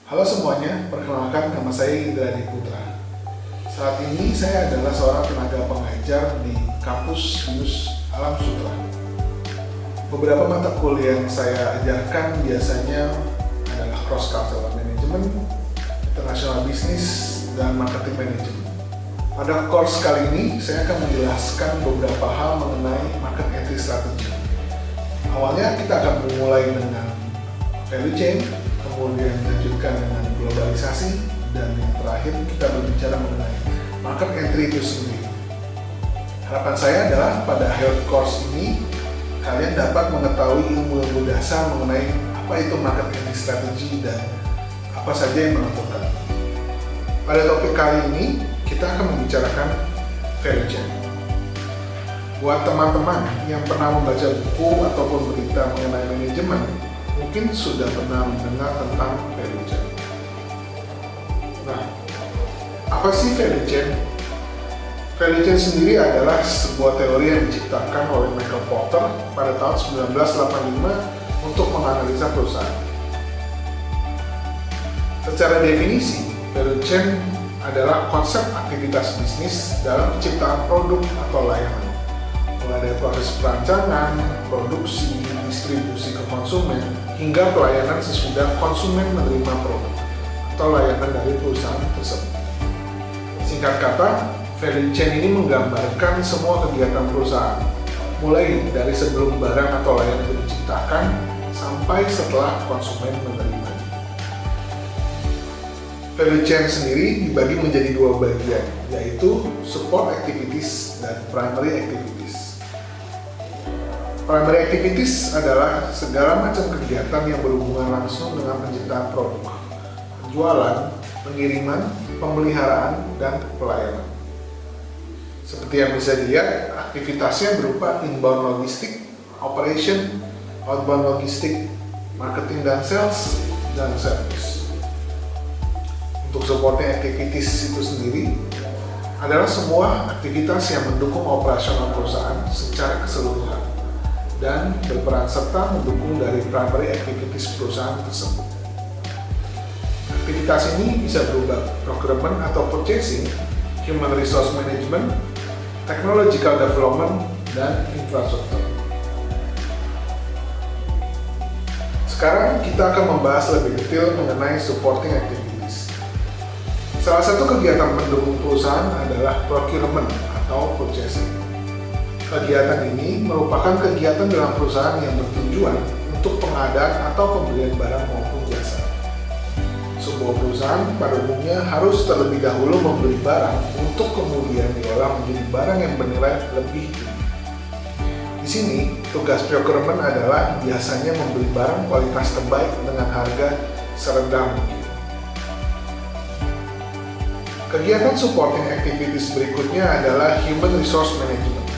Halo semuanya, perkenalkan nama saya Indra Putra. Saat ini saya adalah seorang tenaga pengajar di kampus BINUS Alam Sutera. Beberapa mata kuliah yang saya ajarkan biasanya adalah Cross Cultural Management, International Business, dan Marketing Management. Pada course kali ini, saya akan menjelaskan beberapa hal mengenai market entry strategy. Awalnya kita akan memulai dengan value chain, kemudian dilanjutkan dengan globalisasi, dan yang terakhir kita berbicara mengenai market entry itu sendiri. Harapan saya adalah pada akhir course ini, kalian dapat mengetahui ilmu-ilmu dasar mengenai apa itu market entry strategy dan apa saja yang menentukan. Pada topik kali ini, kita akan membicarakan value chain. Buat teman-teman yang pernah membaca buku ataupun berita mengenai manajemen, mungkin sudah pernah mendengar tentang value chain. Nah, apa sih value chain? Value chain sendiri adalah sebuah teori yang diciptakan oleh Michael Porter pada tahun 1985 untuk menganalisa perusahaan. Secara definisi, value chain adalah konsep aktivitas bisnis dalam penciptaan produk atau layanan, mulai dari proses perancangan, produksi, distribusi ke konsumen, hingga pelayanan sesudah konsumen menerima produk atau layanan dari perusahaan tersebut. Singkat kata, value chain ini menggambarkan semua kegiatan perusahaan, mulai dari sebelum barang atau layanan itu diciptakan sampai setelah konsumen menerima. Value chain sendiri dibagi menjadi dua bagian, yaitu support activities dan primary activities. Primary activities adalah segala macam kegiatan yang berhubungan langsung dengan penciptaan produk, penjualan, pengiriman, pemeliharaan, dan pelayanan. Seperti yang bisa dilihat, aktivitasnya berupa inbound logistik, operation, outbound logistik, marketing dan sales, dan service. Untuk supporting activities itu sendiri adalah semua aktivitas yang mendukung operasional perusahaan secara keseluruhan dan berperan serta mendukung dari primary activities perusahaan tersebut. Aktivitas ini bisa berupa procurement atau purchasing, human resource management, technological development, dan infrastruktur. Sekarang kita akan membahas lebih detail mengenai supporting activities. Salah satu kegiatan pendukung perusahaan adalah procurement atau purchasing. Kegiatan ini merupakan kegiatan dalam perusahaan yang bertujuan untuk pengadaan atau pembelian barang maupun jasa. Sebuah perusahaan pada umumnya harus terlebih dahulu membeli barang untuk kemudian diolah menjadi barang yang bernilai lebih tinggi. Di sini, tugas procurement adalah biasanya membeli barang kualitas terbaik dengan harga serendah mungkin. Kegiatan supporting activities berikutnya adalah human resource management,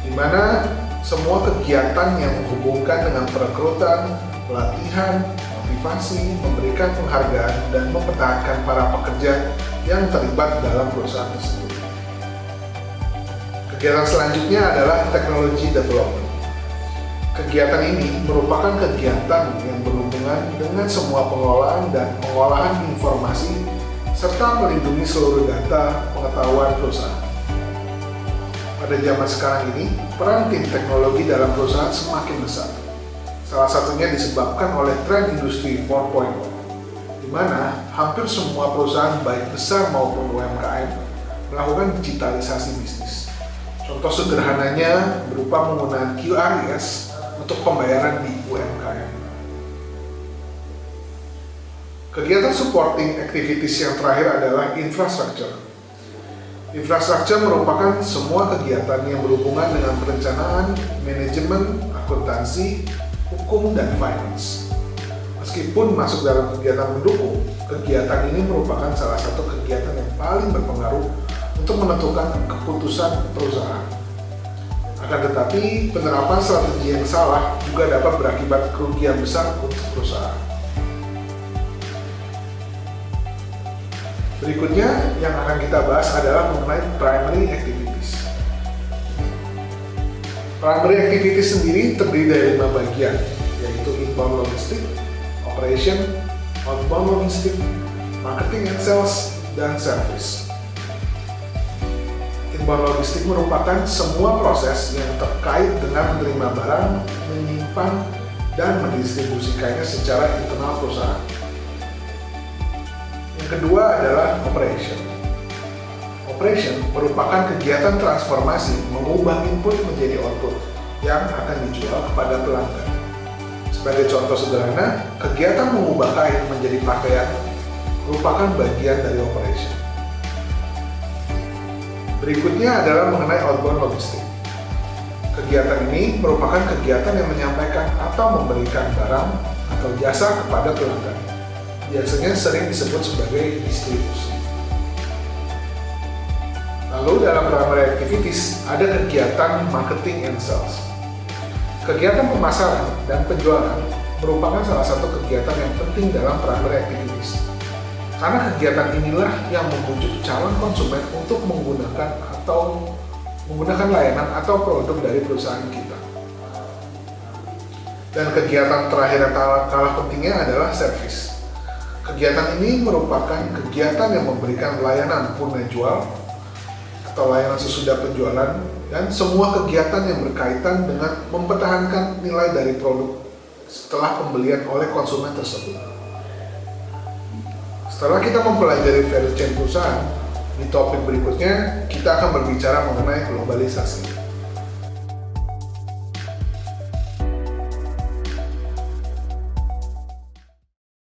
di mana semua kegiatan yang menghubungkan dengan perekrutan, pelatihan, motivasi, memberikan penghargaan, dan mempertahankan para pekerja yang terlibat dalam perusahaan tersebut. Kegiatan selanjutnya adalah technology development. Kegiatan ini merupakan kegiatan yang berhubungan dengan semua pengelolaan dan pengolahan informasi serta melindungi seluruh data pengetahuan perusahaan. Pada zaman sekarang ini, peran tim teknologi dalam perusahaan semakin besar. Salah satunya disebabkan oleh tren industri 4.0, di mana hampir semua perusahaan baik besar maupun UMKM melakukan digitalisasi bisnis. Contoh sederhananya berupa penggunaan QRIS untuk pembayaran di UMKM. Kegiatan supporting activities yang terakhir adalah infrastructure. Infrastructure merupakan semua kegiatan yang berhubungan dengan perencanaan, manajemen, akuntansi, hukum, dan finance. Meskipun masuk dalam kegiatan mendukung, kegiatan ini merupakan salah satu kegiatan yang paling berpengaruh untuk menentukan keputusan perusahaan. Akan tetapi, penerapan strategi yang salah juga dapat berakibat kerugian besar untuk perusahaan. Berikutnya yang akan kita bahas adalah mengenai primary activities. Primary activities sendiri terdiri dari 5 bagian, yaitu inbound logistik, operation, outbound logistik, marketing and sales, dan service. Inbound logistik merupakan semua proses yang terkait dengan menerima barang, menyimpan, dan mendistribusikannya secara internal perusahaan. Yang kedua adalah operation. Operation merupakan kegiatan transformasi mengubah input menjadi output yang akan dijual kepada pelanggan. Sebagai contoh sederhana, kegiatan mengubah kain menjadi pakaian merupakan bagian dari operation. Berikutnya adalah mengenai outbound logistik. Kegiatan ini merupakan kegiatan yang menyampaikan atau memberikan barang atau jasa kepada pelanggan. Biasanya sering disebut sebagai distribusi. Lalu dalam primary activities ada kegiatan marketing and sales. Kegiatan pemasaran dan penjualan merupakan salah satu kegiatan yang penting dalam primary activities. Karena kegiatan inilah yang membujuk calon konsumen untuk menggunakan layanan atau produk dari perusahaan kita. Dan kegiatan terakhir yang kalah pentingnya adalah service. Kegiatan ini merupakan kegiatan yang memberikan layanan punai jual atau layanan sesudah penjualan dan semua kegiatan yang berkaitan dengan mempertahankan nilai dari produk setelah pembelian oleh konsumen tersebut. Setelah kita mempelajari value chain perusahaan, di topik berikutnya kita akan berbicara mengenai globalisasi.